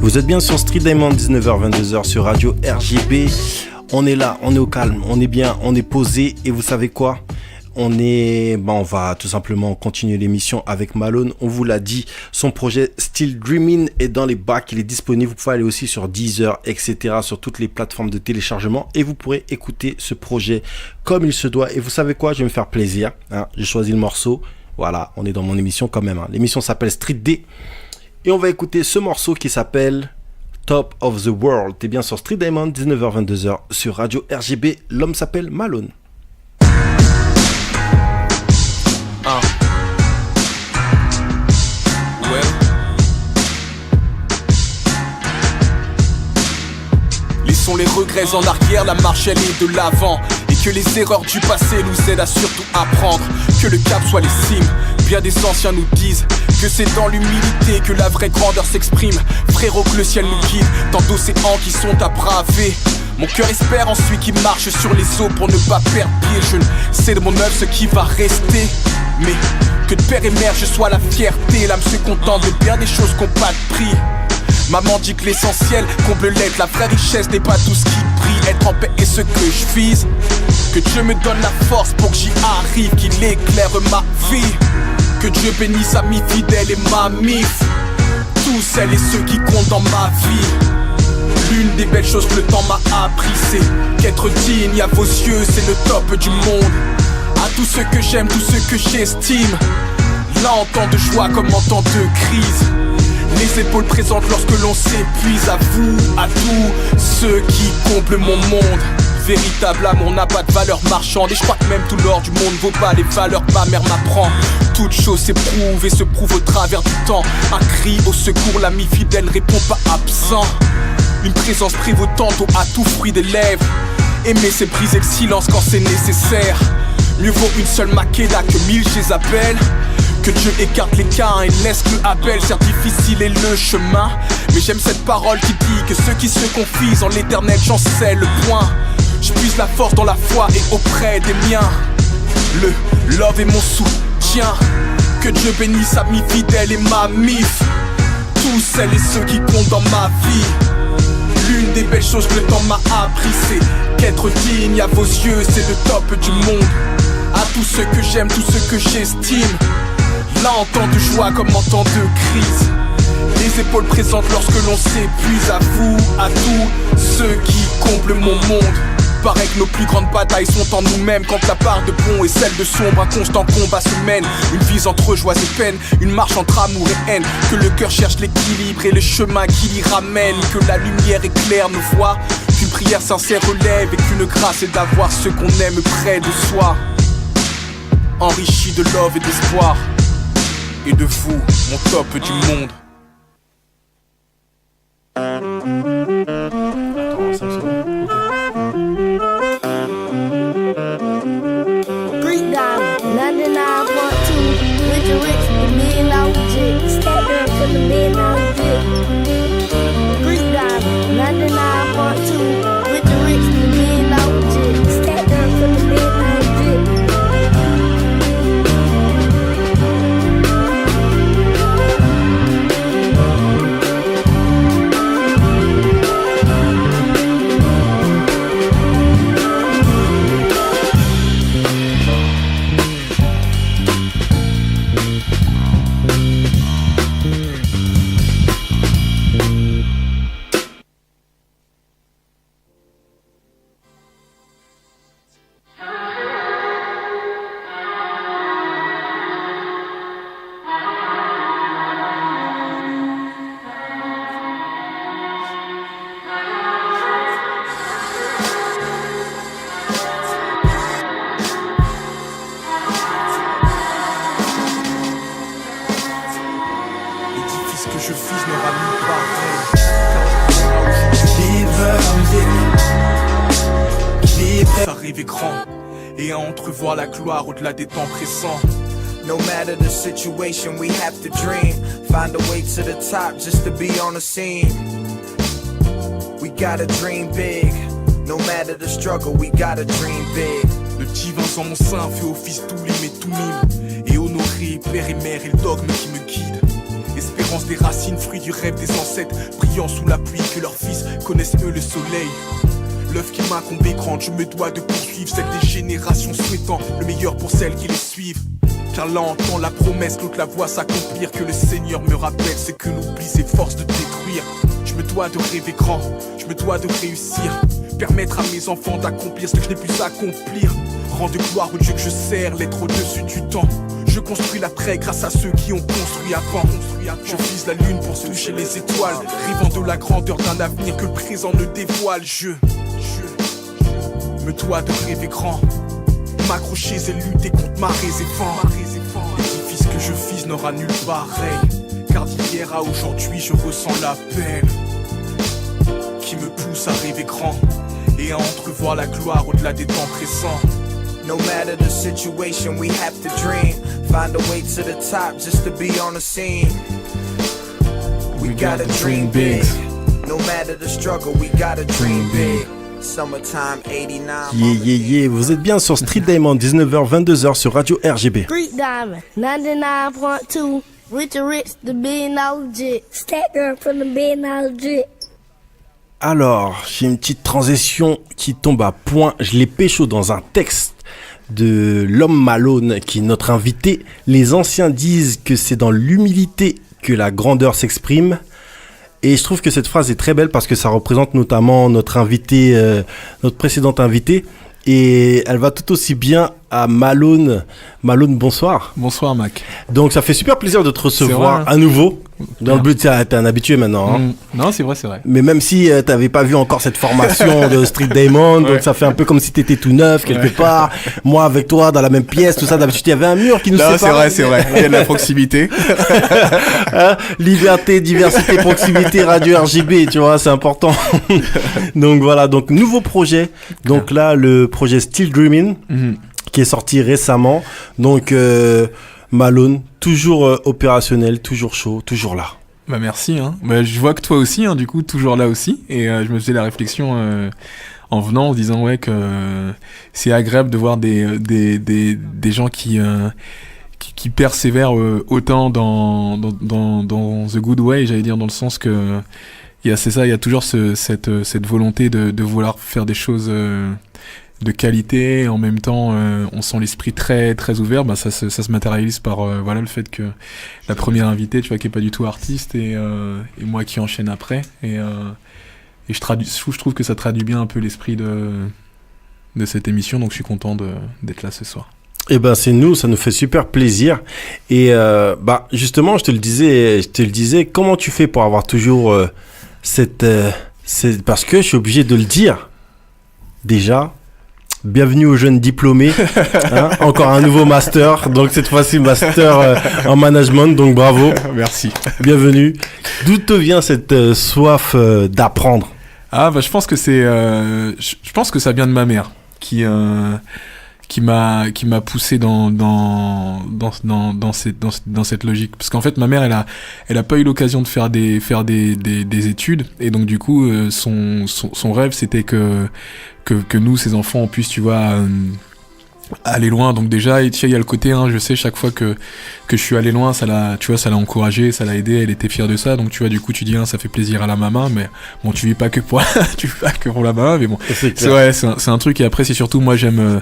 Vous êtes bien sur Street Diamond, 19h-22h sur Radio RGB. On est là, on est au calme, on est bien, on est posé et vous savez quoi ? On va tout simplement continuer l'émission avec Malone. On vous l'a dit, son projet Still Dreaming est dans les bacs, il est disponible. Vous pouvez aller aussi sur Deezer, etc., sur toutes les plateformes de téléchargement et vous pourrez écouter ce projet comme il se doit. Et vous savez quoi ? Je vais me faire plaisir. J'ai choisi le morceau. Voilà, on est dans mon émission quand même. L'émission s'appelle Street D. Et on va écouter ce morceau qui s'appelle Top of the World. T'es bien sur Street Diamond, 19h-22h sur Radio RGB. L'homme s'appelle Malone. Laissons les regrets en arrière, la marche elle est de l'avant. Et que les erreurs du passé nous aident à surtout apprendre. Que le cap soit les cimes, bien des anciens nous disent que c'est dans l'humilité que la vraie grandeur s'exprime. Frérot, que le ciel nous guide, tant d'océans qui sont à braver. Mon cœur espère en celui qui marche sur les eaux pour ne pas perdre pied. Je ne sais de mon œuvre ce qui va rester, mais que de père et mère je sois la fierté. L'âme se contente de bien des choses qui n'ont pas de prix. Maman dit que l'essentiel comble l'être, la vraie richesse n'est pas tout ce qui brille. Être en paix est ce que je vise. Que Dieu me donne la force pour que j'y arrive, qu'il éclaire ma vie. Que Dieu bénisse amis fidèles et ma mif. Tous celles et ceux qui comptent dans ma vie. L'une des belles choses que le temps m'a appris, c'est qu'être digne à vos yeux, c'est le top du monde. À tous ceux que j'aime, tous ceux que j'estime, là en temps de joie comme en temps de crise. Les épaules présentes lorsque l'on s'épuise. À vous, à tous ceux qui comblent mon monde. Véritable amour n'a pas de valeur marchande. Et je crois que même tout l'or du monde vaut pas les valeurs que ma mère m'apprend. Toute chose s'éprouve et se prouve au travers du temps. Un cri au secours, l'ami fidèle répond pas absent. Une présence prévotante au à-tout fruit des lèvres. Aimer c'est briser le silence quand c'est nécessaire. Mieux vaut une seule Makeda que 1000 Jézabel. Que Dieu écarte les Caïns et laisse que Abel. Certes difficile est le chemin, mais j'aime cette parole qui dit que ceux qui se confient en l'éternel chancellent le point. Je puise la force dans la foi et auprès des miens. Le love est mon soutien. Que Dieu bénisse amis fidèles et ma mif. Tous celles et ceux qui comptent dans ma vie. L'une des belles choses que le temps m'a appris, c'est qu'être digne à vos yeux, c'est le top du monde. À tous ceux que j'aime, tous ceux que j'estime, là en temps de joie comme en temps de crise. Les épaules présentes lorsque l'on s'épuise. À vous, à tous ceux qui comblent mon monde. Paraît que nos plus grandes batailles sont en nous-mêmes. Quand la part de bon et celle de sombre, un constant combat se mène. Une vie entre joie et peine, une marche entre amour et haine. Que le cœur cherche l'équilibre et le chemin qui l'y ramène. Que la lumière éclaire nos voies, qu'une prière sincère relève. Et qu'une grâce est d'avoir ceux qu'on aime près de soi. Enrichi de love et d'espoir. Et de vous, mon top du monde. Attends, 5 secondes. Greek Diamond, 99.2 with the rich, the $1 million jig. Step up for the $1 million jig. Greek Diamond, 99.2 with the rich, the $1 million jig. Step up for the $1 million jig. Arriver grand et à entrevoir la gloire au-delà des temps pressants. No matter the situation, we have to dream. Find a way to the top just to be on the scene. We gotta dream big. No matter the struggle, we gotta dream big. Le divin en mon sein fait office tout lim et tout mime. Et honorer père et mère et le dogme qui me guide. Espérant l'espérance des racines, fruit du rêve des ancêtres, brillant sous la pluie, que leurs fils connaissent eux le soleil. L'œuvre qui m'incombe est grande, je me dois de poursuivre celle des générations souhaitant le meilleur pour celles qui les suivent. Car là entend la promesse, l'autre la voit s'accomplir, que le Seigneur me rappelle ce que l'oubli s'efforce de détruire. Je me dois de rêver grand, je me dois de réussir, permettre à mes enfants d'accomplir ce que je n'ai pu accomplir. Rendre gloire au Dieu que je sers, l'être au-dessus du temps. Je construis l'après grâce à ceux qui ont construit avant. Je vise la lune pour toucher les étoiles, rêvant de la grandeur d'un avenir que le présent ne dévoile. Je me dois de rêver grand, m'accrocher et lutter contre marées et vents. L'édifice que je vise n'aura nul pareil, car d'hier à aujourd'hui je ressens l'appel qui me pousse à rêver grand et à entrevoir la gloire au-delà des temps présents. No matter the situation, we have to dream. Find a way to the top just to be on the scene. We gotta dream big. No matter the struggle, we gotta dream big. Summertime 89. Yeah. Vous êtes bien sur Street Diamond, 19h, 22h sur Radio RGB. Street Diamond, 99.2. Rich or rich, the $1 billion jit. Stat girl from the $1 billion jit. Alors, j'ai une petite transition qui tombe à point. Je l'ai pécho dans un texte de l'homme Malone qui est notre invité. Les anciens disent que c'est dans l'humilité que la grandeur s'exprime. Et je trouve que cette phrase est très belle parce que ça représente notamment notre invité, notre précédente invitée. Et elle va tout aussi bien à Malone. Malone, bonsoir. Bonsoir, Mac. Donc ça fait super plaisir de te recevoir à nouveau. Dans le but, t'es un habitué maintenant. Hein. Non, c'est vrai. Mais même si t'avais pas vu encore cette formation de Street Diamond, donc ça fait un peu comme si t'étais tout neuf quelque part. Moi avec toi dans la même pièce, tout ça. D'habitude, il y avait un mur qui nous séparait. Non, c'est vrai. Il y a de la proximité. Hein, liberté, diversité, proximité, radio RGB, tu vois, c'est important. Donc voilà, donc nouveau projet. Donc là, le projet Still Dreaming, qui est sorti récemment. Donc Malone, toujours opérationnel, toujours chaud, toujours là. Bah merci. Bah, je vois que toi aussi, du coup, toujours là aussi. Et je me faisais la réflexion en venant, en disant que c'est agréable de voir des gens qui persévèrent autant dans the good way, j'allais dire, dans le sens que il y a toujours cette volonté de vouloir faire des choses de qualité, et en même temps on sent l'esprit très très ouvert. Bah ça se matérialise par le fait que la première invitée, tu vois, qui est pas du tout artiste, et moi qui enchaîne après, et je trouve que ça traduit bien un peu l'esprit de cette émission, donc je suis content d'être là ce soir. Eh ben c'est nous, ça nous fait super plaisir. Et justement, je te le disais, comment tu fais pour avoir toujours parce que je suis obligé de le dire déjà. Bienvenue aux jeunes diplômés, encore un nouveau master, donc cette fois-ci master en management, donc bravo. Merci. Bienvenue. D'où te vient cette soif d'apprendre? Je pense que je pense que ça vient de ma mère qui m'a poussé dans cette logique, parce qu'en fait ma mère elle a pas eu l'occasion de faire des études, et donc du coup son rêve c'était que nous, ses enfants, on puisse, tu vois, aller loin. Donc déjà, il y a le côté, je sais, chaque fois que je suis allé loin, ça l'a encouragé, ça l'a aidé, elle était fière de ça. Donc tu vois, du coup, tu dis, ça fait plaisir à la maman, mais bon, tu vis pas que pour la maman, mais bon, c'est un truc. Et après, c'est surtout, moi, j'aime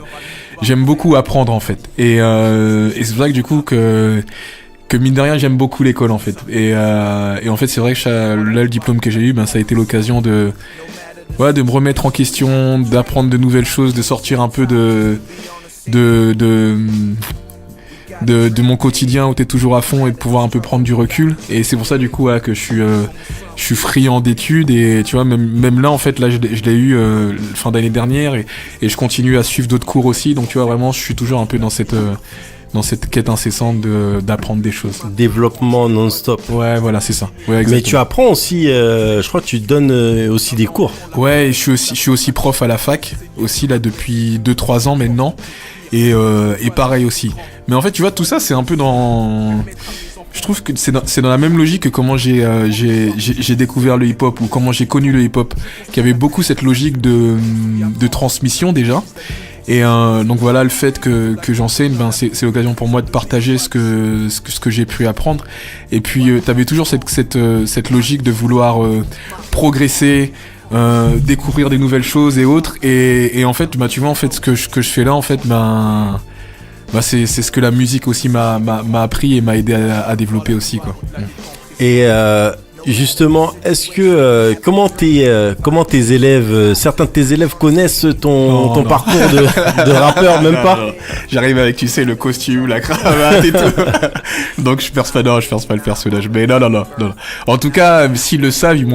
beaucoup apprendre, en fait. Et c'est pour ça que du coup que mine de rien, j'aime beaucoup l'école, en fait. Et en fait, c'est vrai que là, le diplôme que j'ai eu, ça a été l'occasion de me remettre en question, d'apprendre de nouvelles choses, de sortir un peu de mon quotidien où t'es toujours à fond, et de pouvoir un peu prendre du recul. Et c'est pour ça du coup que je suis friand d'études, et tu vois, même là en fait, là je l'ai eu fin d'année dernière, et je continue à suivre d'autres cours aussi. Donc tu vois, vraiment je suis toujours un peu dans cette quête incessante d'apprendre des choses. Développement non-stop. Ouais, voilà, c'est ça. Ouais, mais tu apprends aussi, je crois que tu donnes aussi des cours. Ouais, je suis aussi prof à la fac, aussi là depuis 2-3 ans maintenant, et pareil aussi. Mais en fait, tu vois, tout ça, c'est un peu je trouve que c'est dans la même logique que comment j'ai découvert le hip-hop, ou comment j'ai connu le hip-hop, qui avait beaucoup cette logique de transmission déjà. Et donc voilà, le fait que j'enseigne, ben c'est l'occasion pour moi de partager ce que j'ai pu apprendre. Et puis t'avais toujours cette logique de vouloir progresser, découvrir des nouvelles choses et autres. Et en fait, bah tu vois, en fait ce que je fais là, en fait, c'est ce que la musique aussi m'a appris et m'a aidé à développer aussi, quoi. Et justement, est-ce que comment tes élèves, certains de tes élèves connaissent ton parcours de rappeur, même pas? Non. J'arrive avec, tu sais, le costume, la cravate et tout. Donc je perce pas le personnage. Mais non. En tout cas, s'ils le savent, ils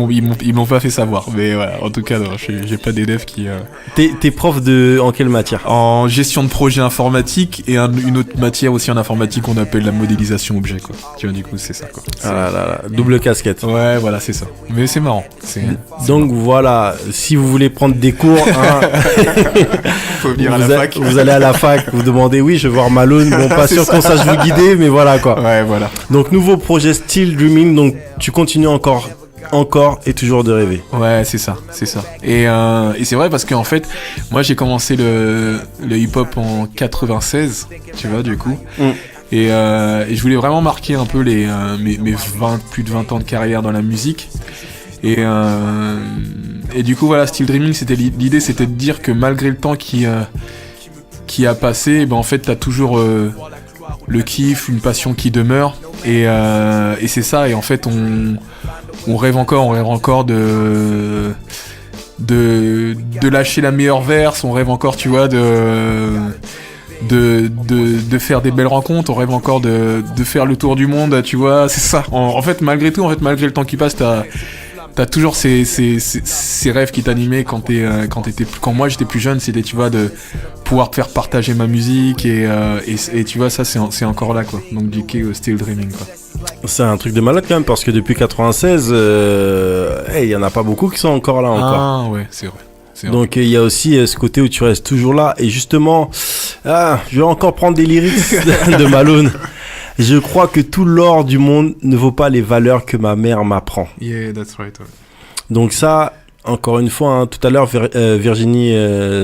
m'ont pas fait savoir. Mais voilà, en tout cas, non, j'ai pas d'élèves qui. T'es prof en quelle matière? En gestion de projet informatique et une autre matière aussi en informatique qu'on appelle la modélisation objet, quoi. Tu vois, du coup, c'est ça, quoi. Ah là, double casquette. Ouais, voilà, c'est ça. Mais c'est marrant. Donc voilà, si vous voulez prendre des cours, faut venir à la fac. Vous allez à la fac, vous demandez oui, je veux voir Malone. Bon, pas sûr qu'on sache vous guider, mais voilà quoi. Ouais, voilà. Donc nouveau projet Still Dreaming, donc tu continues encore et toujours de rêver. Ouais, c'est ça. Et c'est vrai parce qu'en fait, moi j'ai commencé le hip-hop en 96, tu vois, du coup. Et je voulais vraiment marquer un peu mes plus de 20 ans de carrière dans la musique. Et du coup, voilà, Still Dreaming, l'idée, c'était de dire que malgré le temps qui a passé, ben en fait, t'as toujours le kiff, une passion qui demeure. Et c'est ça. Et en fait, on rêve encore de lâcher la meilleure verse. On rêve encore, tu vois, de faire des belles rencontres, on rêve encore de faire le tour du monde, tu vois, c'est ça. En fait, malgré le temps qui passe, t'as toujours ces rêves qui t'animaient quand moi j'étais plus jeune, c'était, tu vois, de pouvoir te faire partager ma musique et tu vois, ça c'est encore là, quoi. Donc du coup, Still Dreaming, quoi. C'est un truc de malade quand même, parce que depuis 96, il y en a pas beaucoup qui sont encore là encore. Ah ouais, c'est vrai. Donc il y a aussi ce côté où tu restes toujours là. Et justement, je vais encore prendre des lyrics de Malone. Je crois que tout l'or du monde ne vaut pas les valeurs que ma mère m'apprend. Yeah, that's right. Ouais. Donc ça, encore une fois, tout à l'heure, Virginie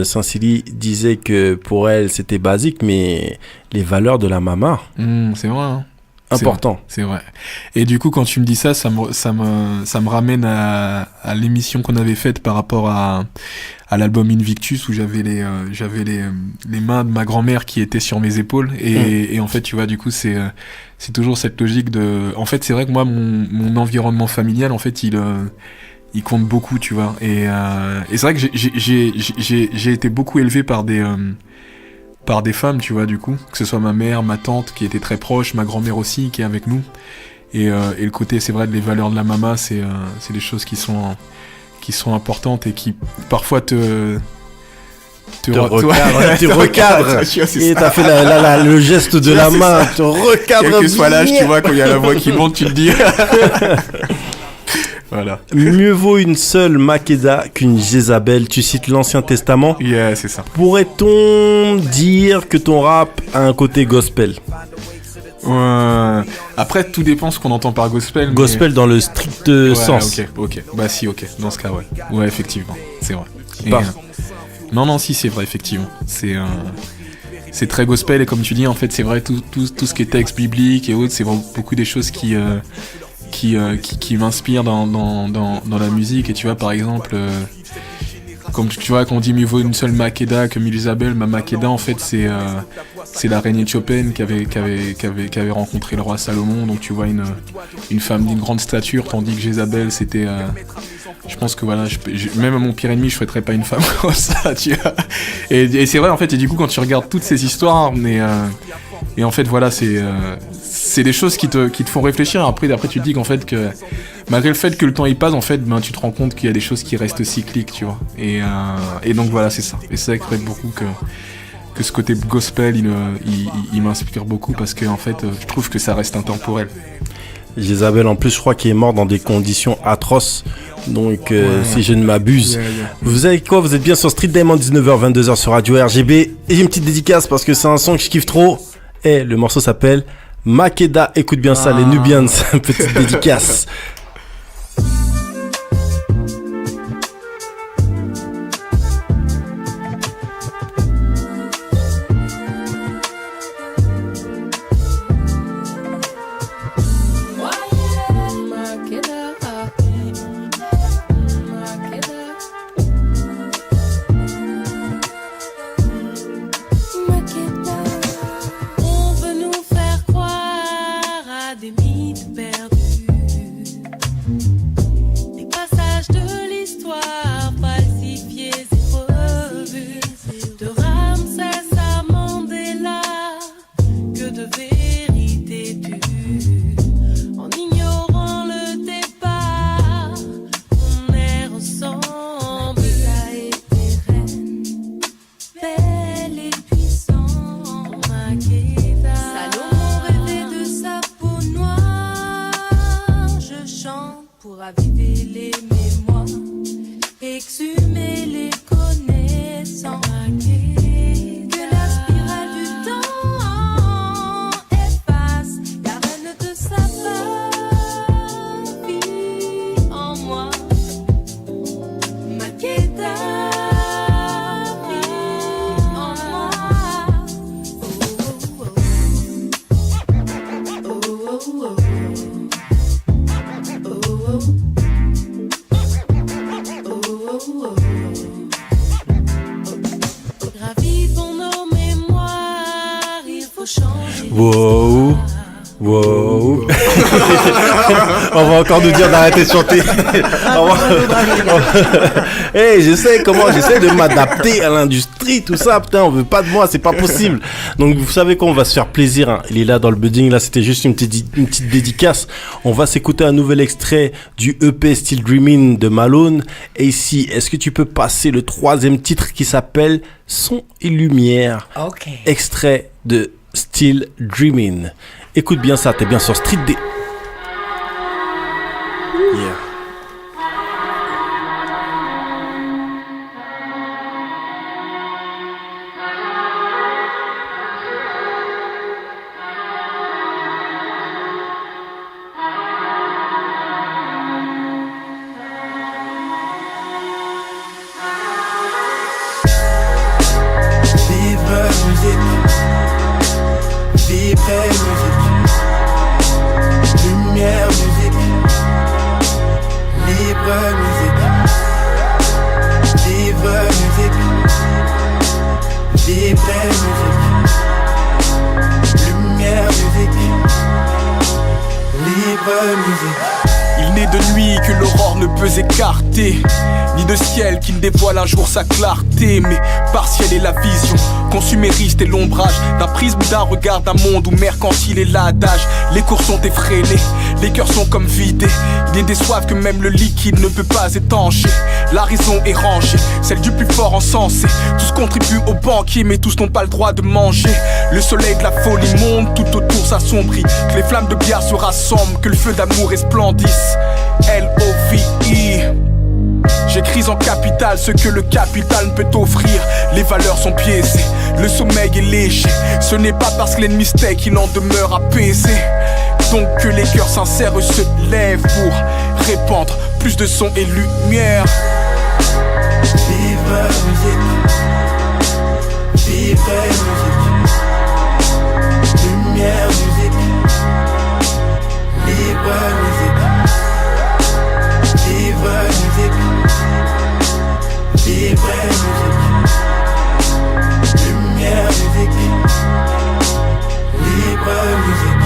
Saint-Silly disait que pour elle, c'était basique, mais les valeurs de la maman, c'est vrai, hein. Important. C'est vrai. Et du coup, quand tu me dis ça me ramène à l'émission qu'on avait faite par rapport à l'album Invictus, où j'avais les mains de ma grand-mère qui étaient sur mes épaules. Et en fait, tu vois, du coup, c'est toujours cette logique de... En fait, c'est vrai que moi, mon environnement familial, en fait, il compte beaucoup, tu vois. Et c'est vrai que j'ai été beaucoup élevé par des femmes, tu vois, du coup, que ce soit ma mère, ma tante qui était très proche, ma grand-mère aussi qui est avec nous, et le côté, c'est vrai, les valeurs de la maman, c'est des choses qui sont importantes et qui parfois te recadre. Et t'as fait le geste de la main, te recadre. Quel que soit l'âge, tu vois, quand il y a la voix qui monte, tu te dis. Voilà. Mieux vaut une seule Makeda qu'une Jézabel. Tu cites l'Ancien Testament. Yeah, c'est ça. Pourrait-on dire que ton rap a un côté gospel? Après, tout dépend ce qu'on entend par gospel. Gospel dans le strict sens. Ok. Bah si, ok. Dans ce cas, ouais. Ouais, effectivement. C'est vrai. Non, si, c'est vrai, effectivement. C'est très gospel, et comme tu dis, en fait, c'est vrai, tout ce qui est texte biblique et autres, c'est beaucoup des choses qui m'inspirent dans la musique. Et tu vois, par exemple, comme tu vois, qu'on dit mieux vaut une seule Makeda que mille Isabelle, ma Makeda, en fait, c'est la reine Éthiopienne qui avait rencontré le roi Salomon. Donc tu vois, une femme d'une grande stature, tandis que Jézabel, c'était... je pense que voilà, même à mon pire ennemi, je souhaiterais pas une femme comme ça, tu vois. Et c'est vrai, en fait, et du coup, quand tu regardes toutes ces histoires, et en fait, voilà, c'est des choses qui te font réfléchir. Après, tu te dis qu'en fait, que malgré le fait que le temps y passe, en fait, tu te rends compte qu'il y a des choses qui restent cycliques, tu vois. Et donc voilà, c'est ça. Et c'est vrai que beaucoup que ce côté gospel, il m'inspire beaucoup, parce que en fait, je trouve que ça reste intemporel. Jézabel, en plus, je crois qu'il est mort dans des conditions atroces. Donc, si je ne m'abuse. Yeah. Vous savez quoi? Vous êtes bien sur Street Diamond, 19h, 22h sur Radio RGB. Et j'ai une petite dédicace parce que c'est un son que je kiffe trop. Et le morceau s'appelle Makeda. Écoute bien ça, les Nubians. Petite dédicace. On va encore nous dire d'arrêter de chanter. J'essaie de m'adapter à l'industrie, tout ça. Putain, on veut pas de moi, c'est pas possible. Donc vous savez quoi, on va se faire plaisir. Hein. Il est là dans le building. Là, c'était juste une petite dédicace. On va s'écouter un nouvel extrait du EP Still Dreaming de Malone. Et ici, est-ce que tu peux passer le 3e titre qui s'appelle Son et Lumière? Ok. Extrait de Still Dreaming. Écoute bien ça, t'es bien sur Street D. Yeah. Il n'est de nuit que l'aurore ne peut écarter, ni de ciel qui ne dévoile un jour sa clarté. Mais partielle est la vision, consumériste est l'ombrage d'un prisme ou d'un regard d'un monde où mercantile est l'adage. Les cours sont effrénés, les cœurs sont comme vidés. Il n'est des soifs que même le liquide ne peut pas étancher. La raison est rangée, celle du plus fort encensé. Tous contribuent au banquier mais tous n'ont pas le droit de manger. Le soleil de la folie monte, tout autour s'assombrit. Que les flammes de bière se rassemblent, que le feu d'amour resplendisse. L-O-V-I. J'écris en capital ce que le capital ne peut offrir. Les valeurs sont biaisées, le sommeil est léger. Ce n'est pas parce que l'ennemi sait qu'il en demeure apaisé. Donc que les cœurs sincères se lèvent pour répandre plus de son et lumière. Vive la musique, vive la musique, lumière musique, vive la musique, vive la musique, vive la musique, lumière musique, vive la musique.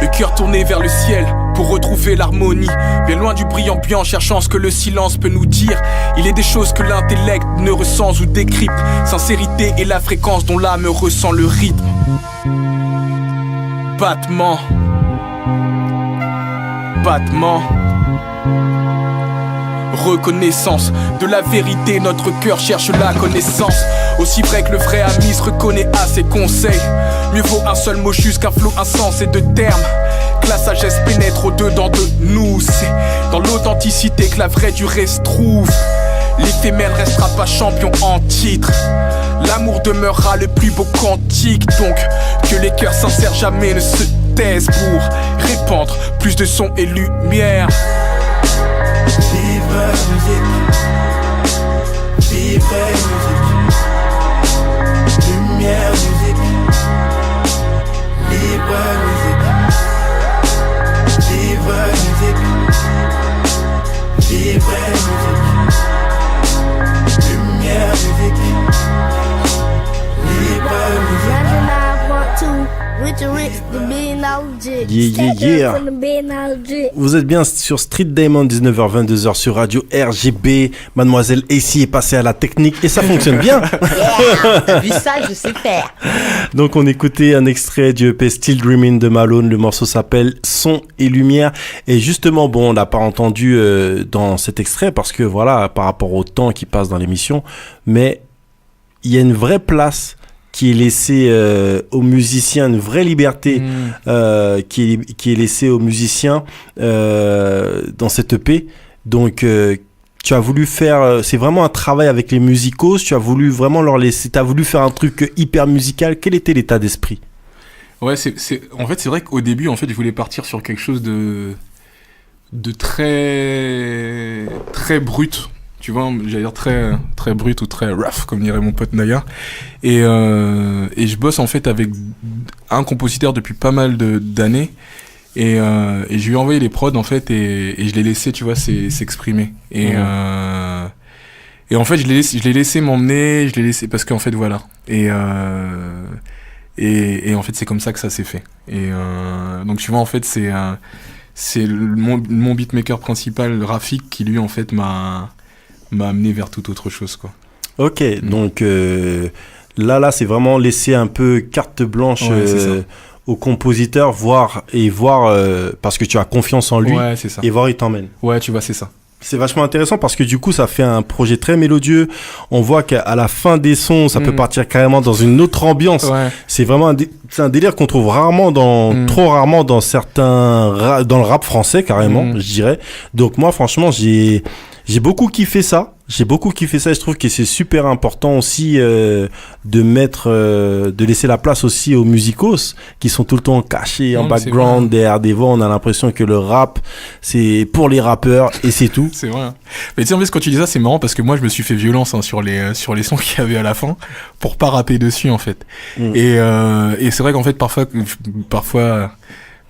Le cœur tourné vers le ciel pour retrouver l'harmonie, bien loin du bruit ambiant, cherchant ce que le silence peut nous dire. Il est des choses que l'intellect ne ressent ou décrypte. Sincérité est la fréquence dont l'âme ressent le rythme. Battement, battement. Reconnaissance de la vérité, notre cœur cherche la connaissance. Aussi vrai que le vrai ami se reconnaît à ses conseils. Mieux vaut un seul mot juste qu'un flot insensé de termes. Que la sagesse pénètre au-dedans de nous. C'est dans l'authenticité que la vraie durée se trouve. L'éphémère ne restera pas champion en titre. L'amour demeurera le plus beau cantique. Donc que les cœurs sincères jamais ne se taisent pour répandre plus de son et lumière. Vive la musique, vive la musique, lumière musique, vive la musique, vive la musique, vive la musique, lumière musique, vive la musique. 99.2 with the rich, the $1 billion Yeah, yeah, yeah. From the $1 billion. Vous êtes bien sur Street Diamond, 19h-22h sur Radio RGB. Mademoiselle AC est passée à la technique et ça fonctionne bien. Yeah, t'as vu ça, je sais faire. Donc on écoutait un extrait du EP Still Dreaming de Malone. Le morceau s'appelle Son et Lumière. Et justement, bon, on l'a pas entendu dans cet extrait parce que voilà, par rapport au temps qui passe dans l'émission, mais il y a une vraie place qui est laissée aux musiciens, une vraie liberté qui est laissée aux musiciens dans cette EP. Donc tu as voulu faire, c'est vraiment un travail avec les musicos, tu as voulu vraiment leur laisser, tu as voulu faire un truc hyper musical. Quel était l'état d'esprit ? Ouais, en fait, c'est vrai qu'au début, en fait, je voulais partir sur quelque chose de très, très brut. Tu vois, j'allais dire très, très brut ou très rough, comme dirait mon pote Naya. Et je bosse en fait avec un compositeur depuis pas mal d'années. Et je lui ai envoyé les prods en fait et je l'ai laissé, tu vois, s'exprimer. Et en fait, je l'ai laissé m'emmener, je l'ai laissé parce qu'en fait, voilà. Et en fait, c'est comme ça que ça s'est fait. Et donc, tu vois, en fait, mon beatmaker principal, Rafik, qui lui en fait m'a amené vers toute autre chose, quoi. Ok, donc là c'est vraiment laisser un peu carte blanche au compositeur, voir parce que tu as confiance en lui, ouais, c'est ça. Et voir il t'emmène. Ouais, tu vois, c'est ça. C'est vachement intéressant parce que du coup, ça fait un projet très mélodieux. On voit qu'à la fin des sons, ça peut partir carrément dans une autre ambiance. Ouais. C'est vraiment c'est un délire qu'on trouve rarement trop rarement dans dans le rap français carrément, je dirais. Donc moi, franchement, j'ai beaucoup kiffé ça. J'ai beaucoup kiffé ça et je trouve que c'est super important aussi de laisser la place aussi aux musicos qui sont tout le temps cachés en background derrière des voix. On a l'impression que le rap c'est pour les rappeurs et c'est tout. C'est vrai. Mais tu sais en fait quand tu dis ça c'est marrant parce que moi je me suis fait violence sur les sons qu'il y avait à la fin pour pas rapper dessus en fait. Et c'est vrai qu'en fait parfois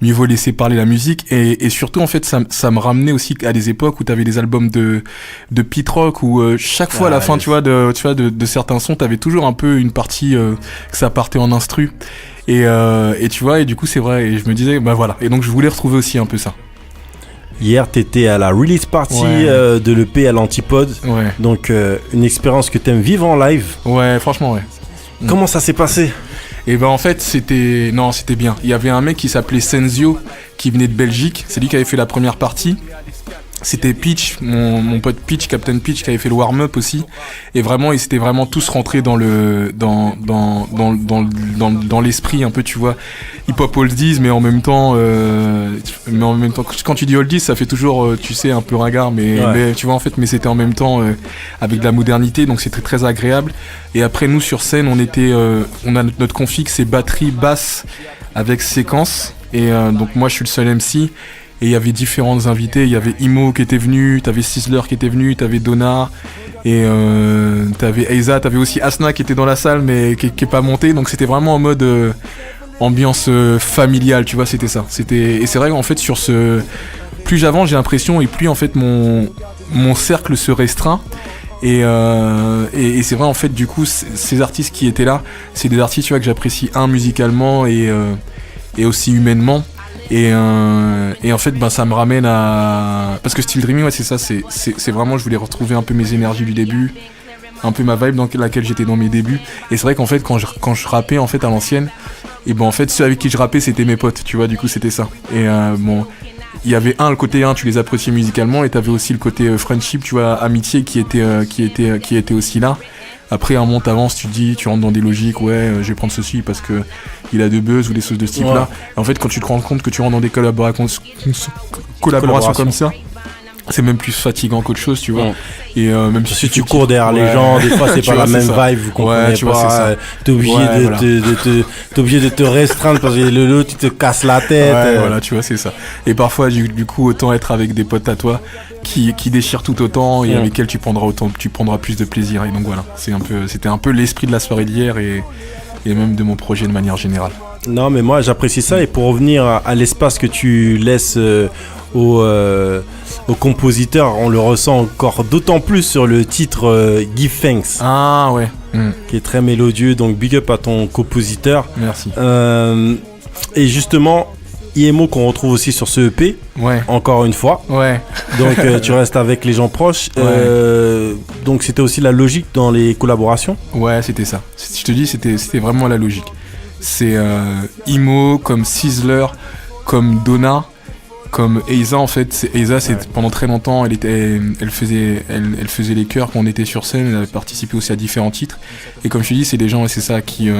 mieux vaut laisser parler la musique et surtout en fait ça me ramenait aussi à des époques où t'avais des albums de Pete Rock où chaque fois à la fin tu vois de certains sons t'avais toujours un peu une partie que ça partait en instru et tu vois et du coup c'est vrai et je me disais bah voilà et donc je voulais retrouver aussi un peu ça. Hier t'étais à la release party de l'EP à l'Antipode, donc une expérience que t'aimes vivre en live. Ouais franchement ouais. Comment ça s'est passé? Et ben en fait c'était bien. Il y avait un mec qui s'appelait Senzio qui venait de Belgique, c'est lui qui avait fait la première partie. C'était Pitch, mon pote Pitch, Captain Pitch qui avait fait le warm-up aussi. Et vraiment ils étaient vraiment tous rentrés dans l'esprit un peu tu vois hip-hop oldies mais en même temps quand tu dis oldies ça fait toujours tu sais un peu ringard mais tu vois en fait mais c'était en même temps avec de la modernité donc c'était très agréable. Et après nous sur scène on a notre config c'est batterie basse avec séquence et donc moi je suis le seul MC. Et il y avait différents invités, il y avait Imo qui était venu, t'avais Sizzler qui était venu, t'avais Donna, et t'avais Eiza, t'avais aussi Asna qui était dans la salle mais qui est pas monté, donc c'était vraiment en mode ambiance familiale, tu vois, c'était ça. Et c'est vrai qu'en fait plus j'avance j'ai l'impression et plus en fait mon cercle se restreint. Et c'est vrai en fait du coup ces artistes qui étaient là, c'est des artistes tu vois que j'apprécie musicalement et aussi humainement. Et en fait ça me ramène à parce que Still Dreaming c'est ça c'est vraiment je voulais retrouver un peu mes énergies du début un peu ma vibe dans laquelle j'étais dans mes débuts et c'est vrai qu'en fait quand je rappais en fait à l'ancienne et en fait ceux avec qui je rappais c'était mes potes tu vois du coup c'était ça et il y avait le côté tu les appréciais musicalement et t'avais aussi le côté friendship tu vois amitié qui était aussi là. Après, à un moment, t'avances, tu rentres dans des logiques, je vais prendre ceci parce que il a de buzz ou des choses de ce type-là. Et en fait, quand tu te rends compte que tu rentres dans des collaborations comme ça, c'est même plus fatigant qu'autre chose, tu vois. Et même si tu cours derrière les gens, des fois c'est pas la même vibe, vous comprenez tu pas. Vois, t'es obligé de te restreindre parce que l'autre tu te casses la tête. Ouais, voilà, tu vois, c'est ça. Et parfois, du coup, autant être avec des potes à toi qui déchirent tout autant et avec lesquels tu prendras plus de plaisir. Et donc voilà, c'était un peu l'esprit de la soirée d'hier et même de mon projet de manière générale. Non, mais moi j'apprécie ça et pour revenir à l'espace que tu laisses au compositeur, on le ressent encore d'autant plus sur le titre Give Thanks. Ah ouais. Qui est très mélodieux, donc big up à ton compositeur. Merci. Et justement, IMO qu'on retrouve aussi sur ce EP, encore une fois. Ouais. Donc tu restes avec les gens proches. Donc c'était aussi la logique dans les collaborations. Ouais, c'était ça. Je te dis, c'était vraiment la logique. C'est Imo, comme Sizzler, comme Donna, comme Eiza en fait. Eiza, pendant très longtemps, elle faisait les chœurs quand on était sur scène. Elle avait participé aussi à différents titres. Et comme je te dis, c'est des gens, c'est ça qui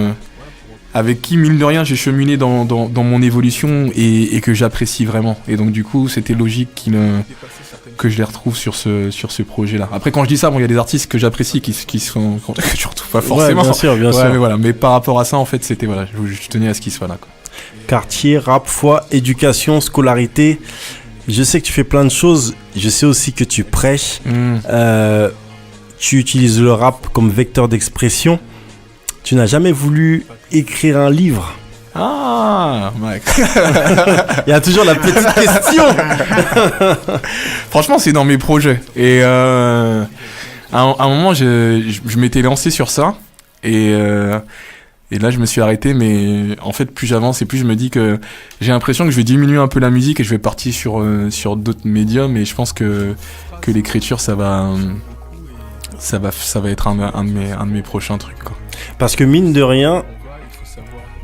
avec qui, mine de rien, j'ai cheminé dans mon évolution et que j'apprécie vraiment. Et donc, du coup, c'était logique que je les retrouve sur ce projet-là. Après, quand je dis ça, il y a des artistes que j'apprécie que tu retrouves pas forcément. Bien sûr. Mais voilà. Mais par rapport à ça, en fait, c'était voilà, je tenais à ce qu'ils soient là, quoi. Quartier, rap, foi, éducation, scolarité. Je sais que tu fais plein de choses. Je sais aussi que tu prêches. Tu utilises le rap comme vecteur d'expression. Tu n'as jamais voulu écrire un livre? Ah, Mike. Il y a toujours la petite question. Franchement, c'est dans mes projets. Et à un moment, je m'étais lancé sur ça. Et Et là, je me suis arrêté, mais en fait, plus j'avance et plus je me dis que j'ai l'impression que je vais diminuer un peu la musique et je vais partir sur d'autres médiums. Et je pense que l'écriture, ça va être un de mes prochains trucs, quoi. Parce que mine de rien,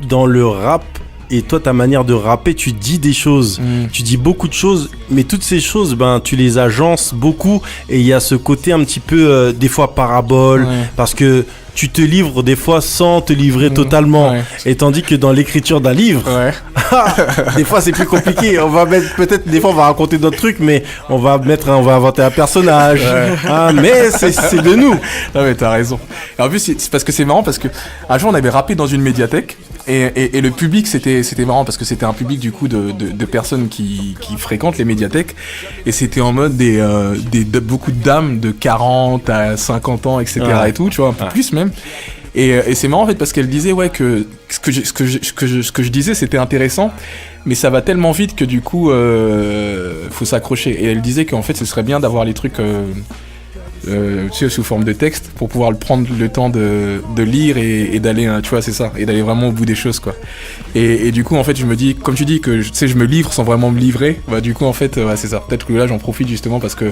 dans le rap, et toi, ta manière de rapper, tu dis des choses, tu dis beaucoup de choses, mais toutes ces choses, tu les agences beaucoup, et il y a ce côté un petit peu, des fois parabole, parce que tu te livres des fois sans te livrer totalement, et tandis que dans l'écriture d'un livre, des fois c'est plus compliqué. On va mettre, peut-être des fois on va raconter d'autres trucs, mais on va inventer un personnage, mais c'est de nous. Non mais t'as raison. Et en plus c'est parce que c'est marrant parce que un jour on avait rappé dans une médiathèque. Et le public, c'était marrant parce que c'était un public du coup de personnes qui fréquentent les médiathèques, et c'était en mode beaucoup de dames de 40 à 50 ans, etc. et tout, tu vois, un peu plus même. Et c'est marrant en fait parce qu'elle disait que ce que je disais c'était intéressant, mais ça va tellement vite que du coup faut s'accrocher. Et elle disait qu'en fait ce serait bien d'avoir les trucs sous forme de texte pour pouvoir prendre le temps de lire et d'aller, tu vois, c'est ça, et d'aller vraiment au bout des choses, quoi. Et du coup en fait je me dis, comme tu dis que je me livre sans vraiment me livrer, du coup en fait c'est ça, peut-être que là j'en profite justement parce que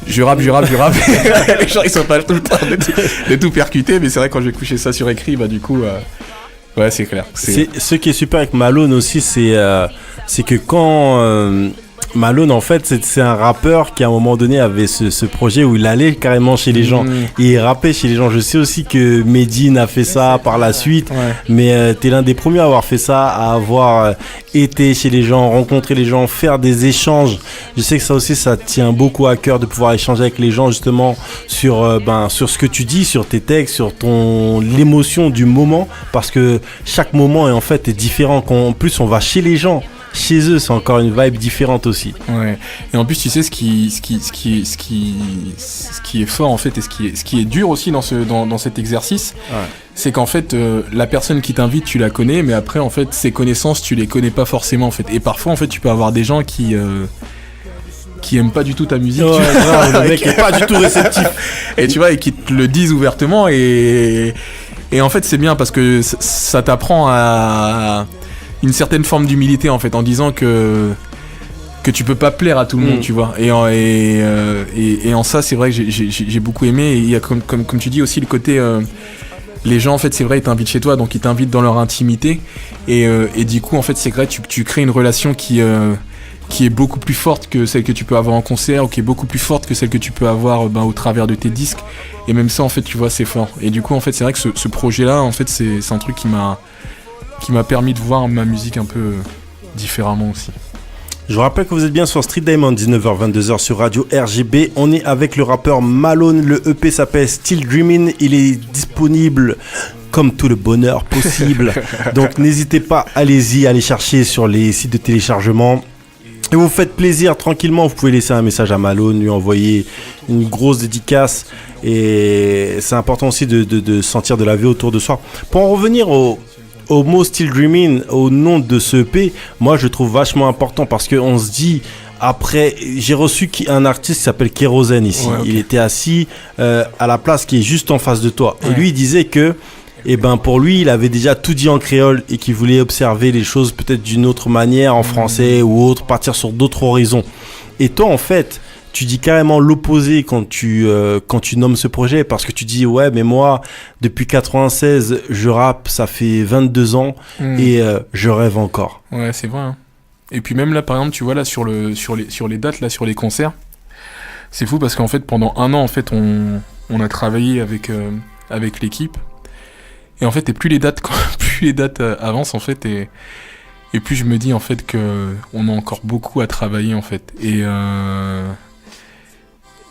je rappe les gens ils sont pas tout le temps de tout percuter, mais c'est vrai quand je vais coucher ça sur écrit, du coup c'est clair. Ce qui est super avec Malone aussi, c'est que quand Malone, en fait, c'est un rappeur qui à un moment donné avait ce projet où il allait carrément chez les gens et il rappait chez les gens. Je sais aussi que Medine a fait ça par la suite, mais t'es l'un des premiers à avoir fait ça, à avoir été chez les gens, rencontrer les gens, faire des échanges. Je sais que ça aussi, ça tient beaucoup à cœur de pouvoir échanger avec les gens justement sur ce que tu dis, sur tes textes, sur l'émotion du moment, parce que chaque moment est différent. En plus, on va chez les gens. Chez eux, c'est encore une vibe différente aussi. Ouais. Et en plus, tu sais, ce qui est fort en fait, et ce qui est dur aussi dans cet exercice, c'est qu'en fait, la personne qui t'invite, tu la connais, mais après, en fait, ses connaissances, tu les connais pas forcément, en fait. Et parfois, en fait, tu peux avoir des gens qui aiment pas du tout ta musique. Le mec est pas du tout réceptif. Et tu vois, et qui te le disent ouvertement, et en fait, c'est bien parce que ça t'apprend à une certaine forme d'humilité en fait, en disant que tu peux pas plaire à tout le monde, tu vois. Et en ça, c'est vrai que j'ai beaucoup aimé. Et il y a comme tu dis aussi le côté les gens en fait, c'est vrai, ils t'invitent chez toi, donc ils t'invitent dans leur intimité, et du coup en fait c'est vrai, tu crées une relation qui est beaucoup plus forte que celle que tu peux avoir en concert, ou qui est beaucoup plus forte que celle que tu peux avoir au travers de tes disques. Et même ça en fait, tu vois, c'est fort. Et du coup en fait, c'est vrai que ce projet là en fait, c'est un truc qui m'a permis de voir ma musique un peu différemment aussi. Je vous rappelle que vous êtes bien sur Street Diamond, 19h-22h sur Radio RGB. On est avec le rappeur Malone. Le EP s'appelle Still Dreamin'. Il est disponible comme tout le bonheur possible. Donc n'hésitez pas, allez-y, allez chercher sur les sites de téléchargement. Et vous faites plaisir tranquillement. Vous pouvez laisser un message à Malone, lui envoyer une grosse dédicace. Et c'est important aussi de sentir de la vie autour de soi. Pour en revenir au mot Still Dreamin', au nom de ce EP, moi je trouve vachement important parce qu'on se dit, après, j'ai reçu un artiste qui s'appelle Kérosène ici. Ouais, okay. Il était assis à la place qui est juste en face de toi. Ouais. Et lui, il disait que, pour lui, il avait déjà tout dit en créole et qu'il voulait observer les choses peut-être d'une autre manière, en français ou autre, partir sur d'autres horizons. Et toi, en fait, tu dis carrément l'opposé quand tu nommes ce projet, parce que tu dis ouais, mais moi depuis 96 je rappe, ça fait 22 ans et je rêve encore. Ouais, c'est vrai. Hein. Et puis même là, par exemple, tu vois là sur les dates là, sur les concerts, c'est fou parce qu'en fait pendant un an en fait on a travaillé avec l'équipe, et en fait et plus les dates avancent en fait, et plus je me dis en fait que on a encore beaucoup à travailler en fait,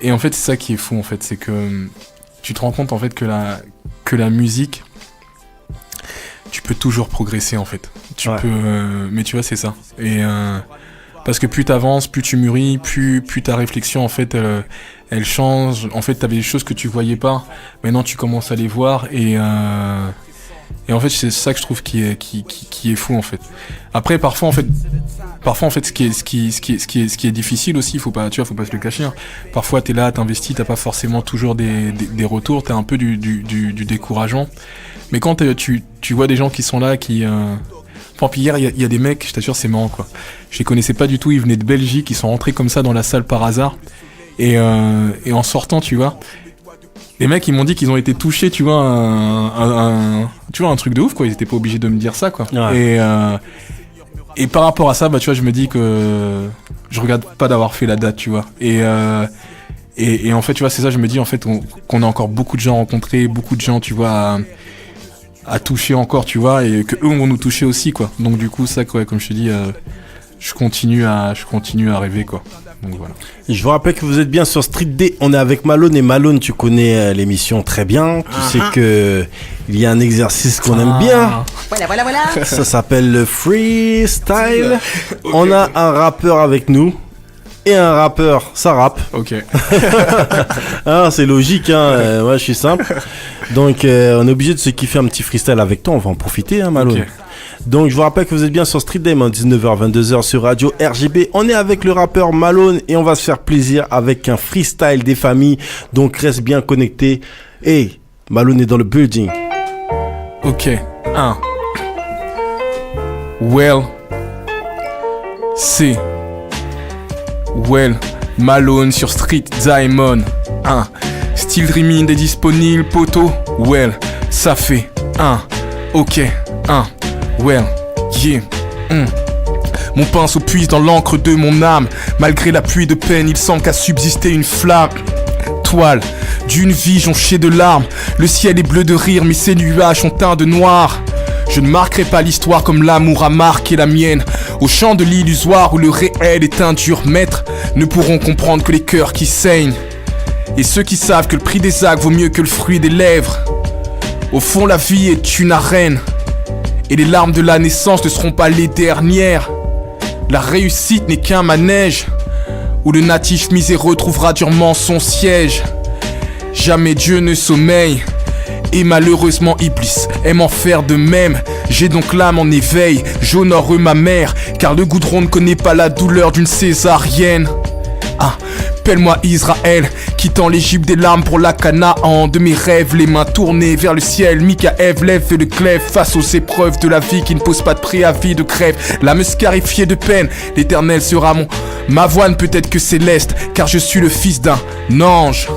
et en fait, c'est ça qui est fou, en fait, c'est que tu te rends compte, en fait, que la musique, tu peux toujours progresser, en fait. Tu peux, mais tu vois, c'est ça. Et parce que plus t'avances, plus tu mûris, plus ta réflexion, en fait, elle change. En fait, t'avais des choses que tu voyais pas. Maintenant, tu commences à les voir, et Et en fait, c'est ça que je trouve qui est fou en fait. Après, parfois en fait, ce qui est difficile aussi, faut pas se le cacher. Hein. Parfois, t'es là, t'investis, t'as pas forcément toujours des retours, t'as un peu du décourageant. Mais quand tu vois des gens qui sont là, qui puis hier, il y a des mecs, je t'assure, c'est marrant quoi. Je les connaissais pas du tout, ils venaient de Belgique, ils sont rentrés comme ça dans la salle par hasard. Et en sortant, tu vois. Les mecs, ils m'ont dit qu'ils ont été touchés, tu vois, un truc de ouf, quoi. Ils étaient pas obligés de me dire ça, quoi. Ouais. Et par rapport à ça, bah, tu vois, je me dis que je regrette pas d'avoir fait la date, tu vois. Et en fait, tu vois, c'est ça, je me dis, en fait, qu'on a encore beaucoup de gens rencontrés, beaucoup de gens, tu vois, à toucher encore, tu vois, et que eux vont nous toucher aussi, quoi. Donc, du coup, ça, quoi, comme je te dis, je continue à rêver, quoi. Donc voilà. Je vous rappelle que vous êtes bien sur Street D. On est avec Malone et Malone, tu connais l'émission très bien. Tu sais que il y a un exercice qu'on aime bien. Voilà. Ça s'appelle le freestyle. Okay. On a un rappeur avec nous et un rappeur, ça rappe. Ok. C'est logique, hein. Moi, je suis simple. Donc, on est obligé de se kiffer un petit freestyle avec toi. On va en profiter, hein, Malone. Okay. Donc je vous rappelle que vous êtes bien sur Street Demon, 19h, 22h sur Radio RGB. On est avec le rappeur Malone et on va se faire plaisir avec un freestyle des familles. Donc reste bien connecté. Hey, Malone est dans le building. Ok, Well, c'est Malone sur Street Diamond. Style Dreaming est disponible, poto. Well, ça fait ok, well, yeah. Mon pinceau puise dans l'encre de mon âme. Malgré la pluie de peine, il semble qu'a subsisté une flamme. Toile d'une vie jonchée de larmes. Le ciel est bleu de rire, mais ses nuages sont teints de noir. Je ne marquerai pas l'histoire comme l'amour a marqué la mienne. Au champ de l'illusoire où le réel est un dur maître, ne pourront comprendre que les cœurs qui saignent. Et ceux qui savent que le prix des actes vaut mieux que le fruit des lèvres. Au fond, la vie est une arène. Et les larmes de la naissance ne seront pas les dernières. La réussite n'est qu'un manège où le natif miséreux trouvera durement son siège. Jamais Dieu ne sommeille. Et malheureusement Iblis aime en faire de même. J'ai donc l'âme en éveil, j'honore ma mère, car le goudron ne connaît pas la douleur d'une césarienne. Appelle-moi Israël, quittant l'Égypte des larmes pour la Canaan de mes rêves, les mains tournées vers le ciel. Michaël lève le glaive face aux épreuves de la vie qui ne pose pas de préavis de crève. L'âme scarifiée de peine, l'Éternel sera ma voix ne peut être que céleste, car je suis le fils d'un ange.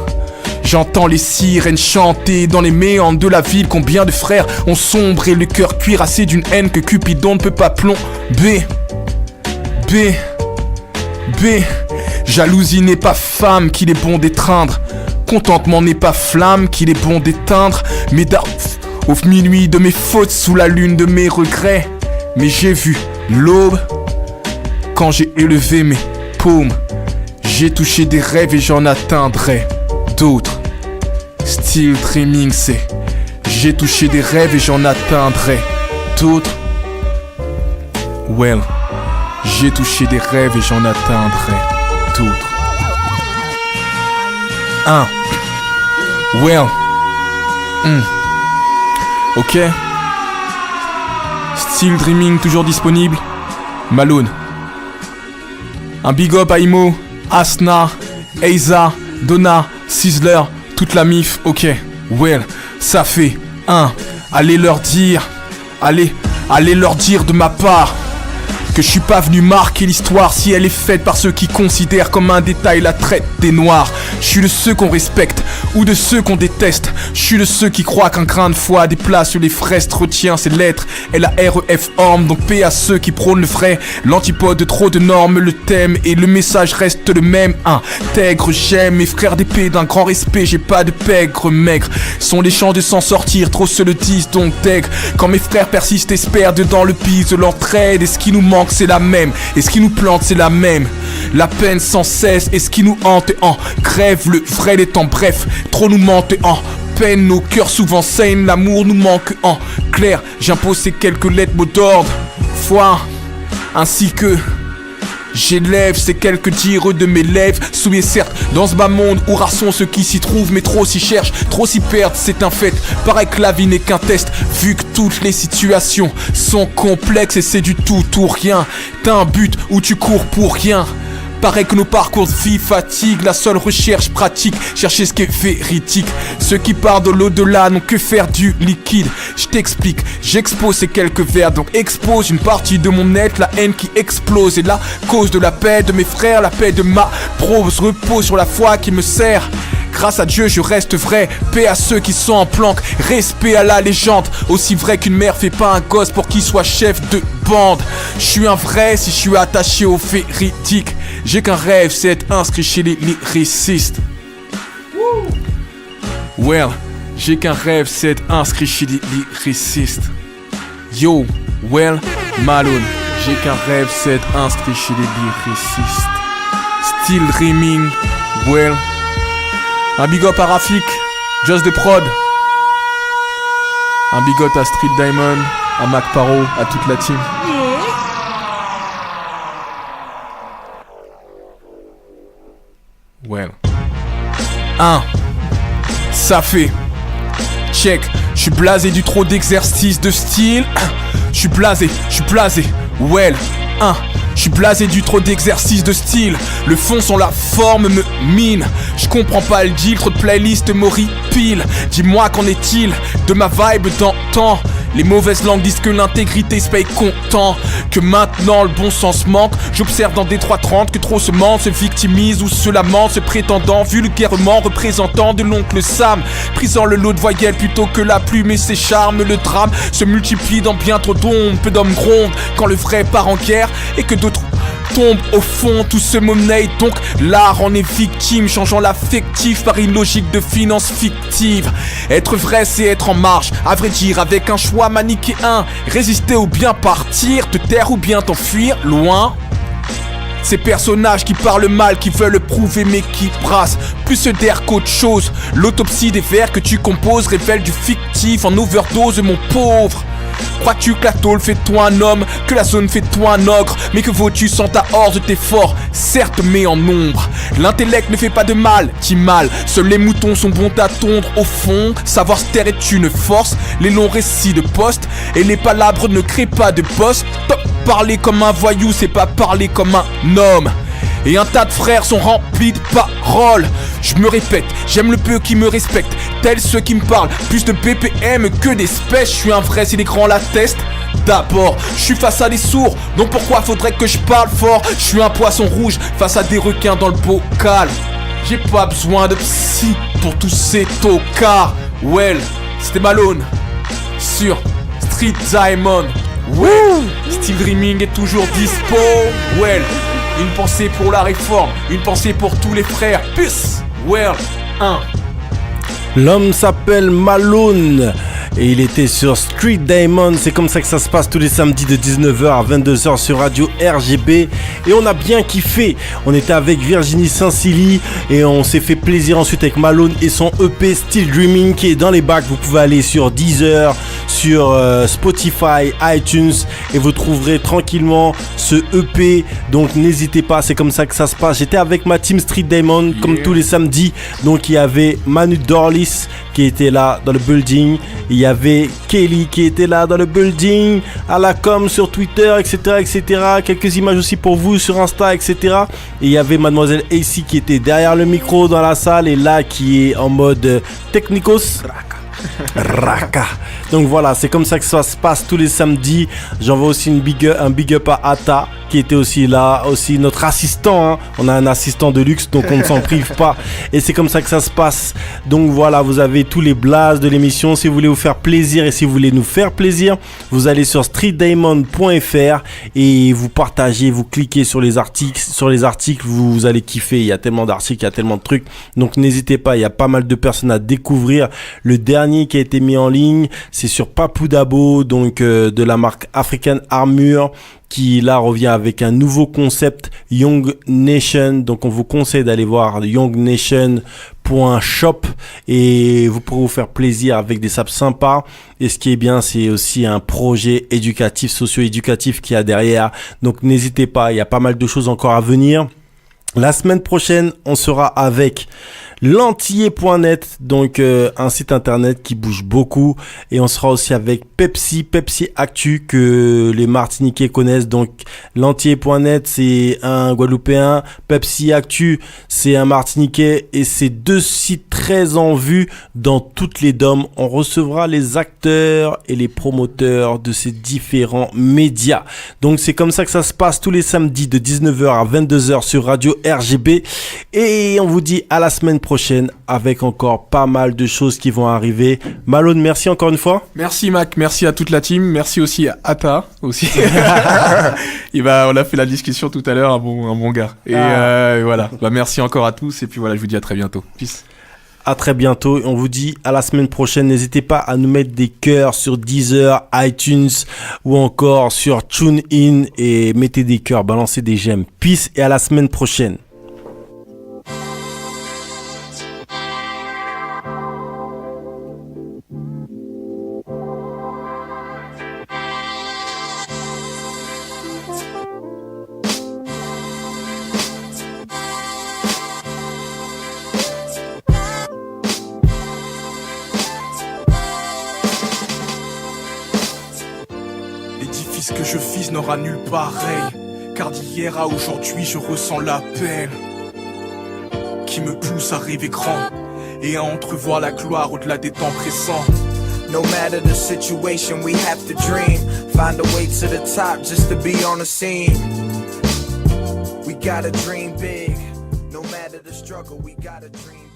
J'entends les sirènes chanter dans les méandres de la ville. Combien de frères ont sombré le cœur cuirassé d'une haine que Cupidon ne peut pas plomber. Jalousie n'est pas femme qu'il est bon d'étreindre. Contentement n'est pas flamme qu'il est bon d'éteindre. Mais au minuit de mes fautes, sous la lune de mes regrets. Mais j'ai vu l'aube quand j'ai élevé mes paumes. J'ai touché des rêves et j'en atteindrai d'autres. Still dreaming, c'est j'ai touché des rêves et j'en atteindrai d'autres. Well, j'ai touché des rêves et j'en atteindrai d'autres. Well. Ok. Still dreaming, toujours disponible. Malone. Un big up à Imo, Asna, Eiza, Donna, Sizzler, toute la mif. Ok. Well, ça fait allez leur dire de ma part que je suis pas venu marquer l'histoire si elle est faite par ceux qui considèrent comme un détail la traite des noirs. Je suis de ceux qu'on respecte ou de ceux qu'on déteste. Je suis de ceux qui croient qu'un grain de foi déplace sur les fresques retient ses lettres. L-A-R-E-F orme, donc paix à ceux qui prônent le vrai. L'antipode de trop de normes, le thème et le message restent le même. Intègre, j'aime mes frères d'épée d'un grand respect. J'ai pas de pègre maigre. Sont les chances de s'en sortir, trop se le disent donc dègre. Quand mes frères persistent, espèrent dedans le piste de l'entraide. Et ce qui nous manque c'est la même, et ce qui nous plante c'est la même. La peine sans cesse, et ce qui nous hante est en grève. Le vrai est en bref, trop nous mentent en peine. Nos cœurs souvent saignent, l'amour nous manque en clair. J'impose ces quelques lettres mots d'ordre, foi, ainsi que J'élève ces quelques dires de mes lèvres, souillés certes, dans ce bas monde où rares sont ceux qui s'y trouvent, mais trop s'y cherchent, trop s'y perdent, c'est un fait. Paraît que la vie n'est qu'un test, vu que toutes les situations sont complexes et c'est du tout ou rien. T'as un but où tu cours pour rien. Paraît que nos parcours de vie fatiguent, la seule recherche pratique, chercher ce qui est véridique. Ceux qui partent de l'au-delà n'ont que faire du liquide. Je t'explique, j'expose ces quelques vers, donc expose une partie de mon être, la haine qui explose. Et la cause de la paix de mes frères, la paix de ma prose repose sur la foi qui me sert. Grâce à Dieu je reste vrai, paix à ceux qui sont en planque, respect à la légende. Aussi vrai qu'une mère fait pas un gosse pour qu'il soit chef de bande. Je suis un vrai si je suis attaché au véridique. J'ai qu'un rêve, c'est être inscrit chez les lyricistes. Well, j'ai qu'un rêve, c'est être inscrit chez les lyricistes. Yo, well, Malone. J'ai qu'un rêve, c'est être inscrit chez les lyricistes. Still dreaming, well. Un big up à Rafik, Just the Prod. Un big up à Street Diamond, à Mac Paro, à toute la team. Well. Ça fait. Check. J'suis blasé du trop d'exercices de style. J'suis blasé. Well. J'suis blasé du trop d'exercices de style. Le fond sans la forme me mine. J'comprends pas le deal, trop de playlists m'horripilent. Dis-moi qu'en est-il de ma vibe d'antan? Les mauvaises langues disent que l'intégrité se paye content, que maintenant le bon sens manque. J'observe dans Détroit 30 que trop se mentent, se victimisent ou se lamentent, se prétendant vulgairement représentant de l'oncle Sam, prisant le lot de voyelles plutôt que la plume et ses charmes. Le drame se multiplie dans bien trop d'ombre, peu d'hommes grondent quand le vrai part en guerre et que d'autres tombent au fond. Tout se monnaie donc l'art en est victime, changeant l'affectif par une logique de finance fictive. Être vrai c'est être en marge, à vrai dire avec un choix manichéen. Résister ou bien partir, te taire ou bien t'enfuir loin. Ces personnages qui parlent mal, qui veulent prouver mais qui brassent plus d'air qu'autre chose. L'autopsie des vers que tu composes révèle du fictif en overdose mon pauvre. Crois-tu que la tôle fait toi un homme, que la zone fait toi un ogre? Mais que vaux-tu sans ta horde, t'es fort, certes mais en nombre. L'intellect ne fait pas de mal, dit mal. Seuls les moutons sont bons à tondre au fond. Savoir se taire est une force, les longs récits de poste et les palabres ne créent pas de poste. Parler comme un voyou, c'est pas parler comme un homme. Et un tas de frères sont remplis de paroles. Je me répète, j'aime le peu qui me respectent, tels ceux qui me parlent plus de BPM que d'espèces. Je suis un vrai si les grands l'attestent. D'abord, je suis face à des sourds, donc pourquoi faudrait que je parle fort? Je suis un poisson rouge face à des requins dans le bocal. J'ai pas besoin de psy pour tous ces tocards. Well, c'était Malone sur Street Diamond. Well, Still Dreaming est toujours dispo. Well, une pensée pour la réforme, une pensée pour tous les frères. Peace. Well, L'homme s'appelle Malone et il était sur Street Diamond. C'est comme ça que ça se passe tous les samedis de 19h à 22h sur Radio RGB. Et on a bien kiffé. On était avec Virginie Saint-Silly et on s'est fait plaisir ensuite avec Malone et son EP Still Dreaming qui est dans les bacs. Vous pouvez aller sur Deezer, sur Spotify, iTunes et vous trouverez tranquillement ce EP. Donc n'hésitez pas, c'est comme ça que ça se passe. J'étais avec ma team Street Diamond comme tous les samedis. Donc il y avait Manu Dorlis qui était là dans le building. Il y avait Kelly qui était là dans le building, à la com sur Twitter, etc. Quelques images aussi pour vous sur Insta, etc. Et il y avait Mademoiselle AC qui était derrière le micro dans la salle et là qui est en mode technicos. Raka. Donc voilà, c'est comme ça que ça se passe tous les samedis. J'envoie aussi un big up à Ata qui était aussi là, aussi notre assistant, hein. On a un assistant de luxe donc on ne s'en prive pas. Et c'est comme ça que ça se passe. Donc voilà, vous avez tous les blazes de l'émission. Si vous voulez vous faire plaisir et si vous voulez nous faire plaisir, vous allez sur streetdiamond.fr et vous partagez, vous cliquez sur les articles, vous allez kiffer. Il y a tellement d'articles, il y a tellement de trucs. Donc n'hésitez pas, il y a pas mal de personnes à découvrir. Le dernier qui a été mis en ligne, c'est sur Papou Dabo, donc de la marque African Armure, qui là revient avec un nouveau concept Young Nation. Donc on vous conseille d'aller voir youngnation.shop et vous pourrez vous faire plaisir avec des saps sympas. Et ce qui est bien, c'est aussi un projet éducatif, socio-éducatif qu'il y a derrière. Donc n'hésitez pas, il y a pas mal de choses encore à venir. La semaine prochaine, on sera avec L'Antillais.net, donc un site internet qui bouge beaucoup, et on sera aussi avec Pepsi Actu que les Martiniquais connaissent. Donc L'Antillais.net, c'est un Guadeloupéen, Pepsi Actu, c'est un Martiniquais, et c'est deux sites très en vue dans toutes les DOM. On recevra les acteurs et les promoteurs de ces différents médias. Donc c'est comme ça que ça se passe tous les samedis de 19h à 22h sur Radio RGB, et on vous dit à la semaine prochaine avec encore pas mal de choses qui vont arriver. Malone, merci encore une fois. Merci Mac, merci à toute la team, merci aussi à Ata aussi. On a fait la discussion tout à l'heure, un bon gars. Et voilà, merci encore à tous, et puis voilà, je vous dis à très bientôt. Peace. À très bientôt. On vous dit à la semaine prochaine. N'hésitez pas à nous mettre des cœurs sur Deezer, iTunes ou encore sur TuneIn, et mettez des cœurs, balancez des j'aime. Peace et à la semaine prochaine. Ce que je vise n'aura nul pareil, car d'hier à aujourd'hui je ressens l'appel qui me pousse à rêver grand et à entrevoir la gloire au-delà des temps pressants. No matter the situation, we have to dream. Find a way to the top just to be on the scene. We gotta dream big. No matter the struggle, we gotta dream big.